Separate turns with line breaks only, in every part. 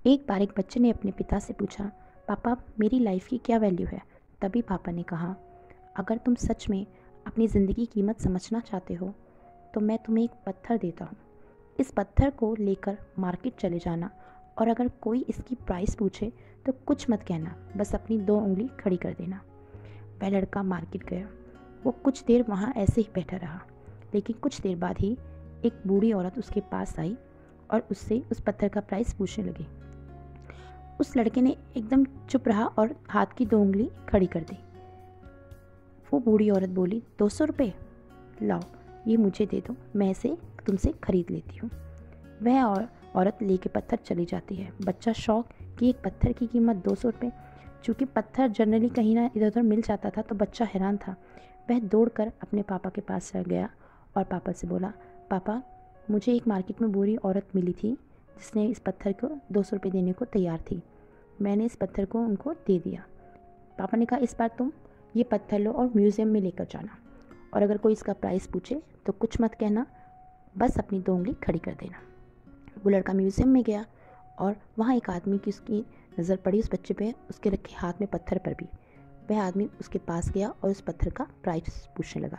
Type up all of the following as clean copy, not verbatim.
एक बार एक बच्चे ने अपने पिता से पूछा, पापा मेरी लाइफ की क्या वैल्यू है। तभी पापा ने कहा, अगर तुम सच में अपनी ज़िंदगी की कीमत समझना चाहते हो तो मैं तुम्हें एक पत्थर देता हूँ। इस पत्थर को लेकर मार्केट चले जाना और अगर कोई इसकी प्राइस पूछे तो कुछ मत कहना, बस अपनी 2 उंगली खड़ी कर देना। वह लड़का मार्केट गया। वो कुछ देर वहाँ ऐसे ही बैठा रहा, लेकिन कुछ देर बाद ही एक बूढ़ी औरत उसके पास आई और उससे उस पत्थर का प्राइस पूछने लगी। उस लड़के ने एकदम चुप रहा और हाथ की 2 उंगली खड़ी कर दी। वो बूढ़ी औरत बोली, 200 रुपये? लाओ, ये मुझे दे दो, मैं इसे तुमसे खरीद लेती हूँ। वह औरत लेके पत्थर चली जाती है। बच्चा शौक कि एक पत्थर की कीमत 200 रुपये। चूँकि पत्थर जनरली कहीं ना इधर उधर मिल जाता था तो बच्चा हैरान था। वह दौड़कर अपने पापा के पास गया और पापा से बोला, पापा मुझे एक मार्केट में बूढ़ी औरत मिली थी जिसने इस पत्थर को 200 रुपये देने को तैयार थी। मैंने इस पत्थर को उनको दे दिया। पापा ने कहा, इस बार तुम ये पत्थर लो और म्यूज़ियम में लेकर जाना, और अगर कोई इसका प्राइस पूछे तो कुछ मत कहना, बस अपनी 2 उंगली खड़ी कर देना। वो लड़का म्यूज़ियम में गया और वहाँ एक आदमी की उसकी नज़र पड़ी उस बच्चे पे, उसके रखे हाथ में पत्थर पर भी। वह आदमी उसके पास गया और उस पत्थर का प्राइस पूछने लगा।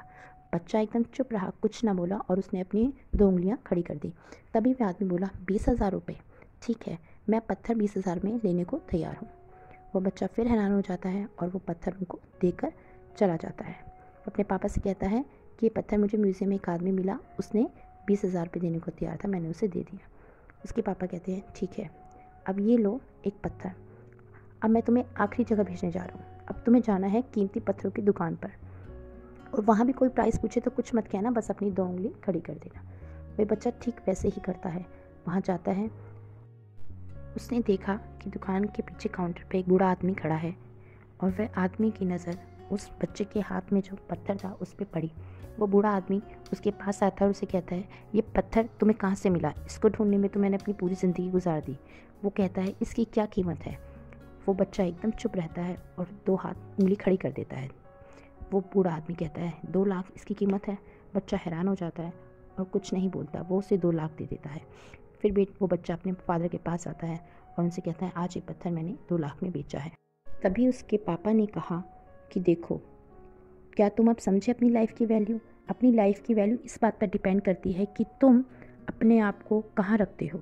बच्चा एकदम चुप रहा, कुछ ना बोला और उसने अपनी 2 उंगलियाँ खड़ी कर दी। तभी वह आदमी बोला, 20,000 रुपये? ठीक है, मैं पत्थर 20,000 में लेने को तैयार हूँ। वो बच्चा फिर हैरान हो जाता है और वो पत्थर उनको देकर चला जाता है। अपने पापा से कहता है कि ये पत्थर मुझे म्यूज़ियम में एक आदमी मिला, उसने 20,000 रुपये देने को तैयार था, मैंने उसे दे दिया। उसके पापा कहते हैं, ठीक है, अब ये लो एक पत्थर, अब मैं तुम्हें आखिरी जगह भेजने जा रहा हूँ। अब तुम्हें जाना है कीमती पत्थरों की दुकान पर, और वहाँ भी कोई प्राइस पूछे तो कुछ मत कहना, बस अपनी 2 उंगली खड़ी कर देना। वह बच्चा ठीक वैसे ही करता है। वहाँ जाता है। उसने देखा कि दुकान के पीछे काउंटर पर एक बूढ़ा आदमी खड़ा है और वह आदमी की नज़र उस बच्चे के हाथ में जो पत्थर था उस पर पड़ी। वो बूढ़ा आदमी उसके पास आता है और उसे कहता है, ये पत्थर तुम्हें कहाँ से मिला? इसको ढूंढने में तो मैंने अपनी पूरी ज़िंदगी गुजार दी। वो कहता है, इसकी क्या कीमत है? वो बच्चा एकदम चुप रहता है और 2 हाथ उंगली खड़ी कर देता है। वो बूढ़ा आदमी कहता है, 2 लाख इसकी कीमत है। बच्चा हैरान हो जाता है और कुछ नहीं बोलता, वो उसे 2 लाख दे देता है। फिर वो बच्चा अपने फादर के पास आता है और उनसे कहता है, आज ये पत्थर मैंने 2 लाख में बेचा है। तभी उसके पापा ने कहा कि देखो, क्या तुम अब समझे अपनी लाइफ की वैल्यू? अपनी लाइफ की वैल्यू इस बात पर डिपेंड करती है कि तुम अपने आप को कहाँ रखते हो।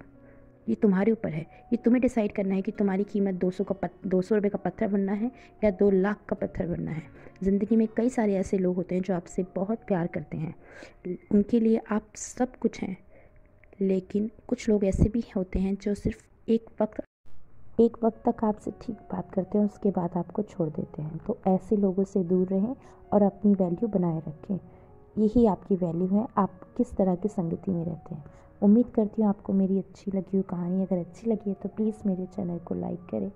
ये तुम्हारे ऊपर है। ये तुम्हें डिसाइड करना है कि तुम्हारी कीमत 200 रुपये का पत्थर बनना है या 2 लाख का पत्थर बनना है। ज़िंदगी में कई सारे ऐसे लोग होते हैं जो आपसे बहुत प्यार करते हैं, उनके लिए आप सब कुछ हैं। लेकिन कुछ लोग ऐसे भी होते हैं जो सिर्फ एक वक्त तक आपसे ठीक बात करते हैं, उसके बाद आपको छोड़ देते हैं। तो ऐसे लोगों से दूर रहें और अपनी वैल्यू बनाए रखें। यही आपकी वैल्यू है, आप किस तरह की संगति में रहते हैं। उम्मीद करती हूँ आपको मेरी अच्छी लगी हो कहानी। अगर अच्छी लगी है तो प्लीज़ मेरे चैनल को लाइक करें,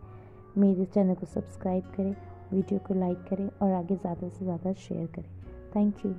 मेरे चैनल को सब्सक्राइब करें, वीडियो को लाइक करें और आगे ज़्यादा से ज़्यादा शेयर करें। Thank you.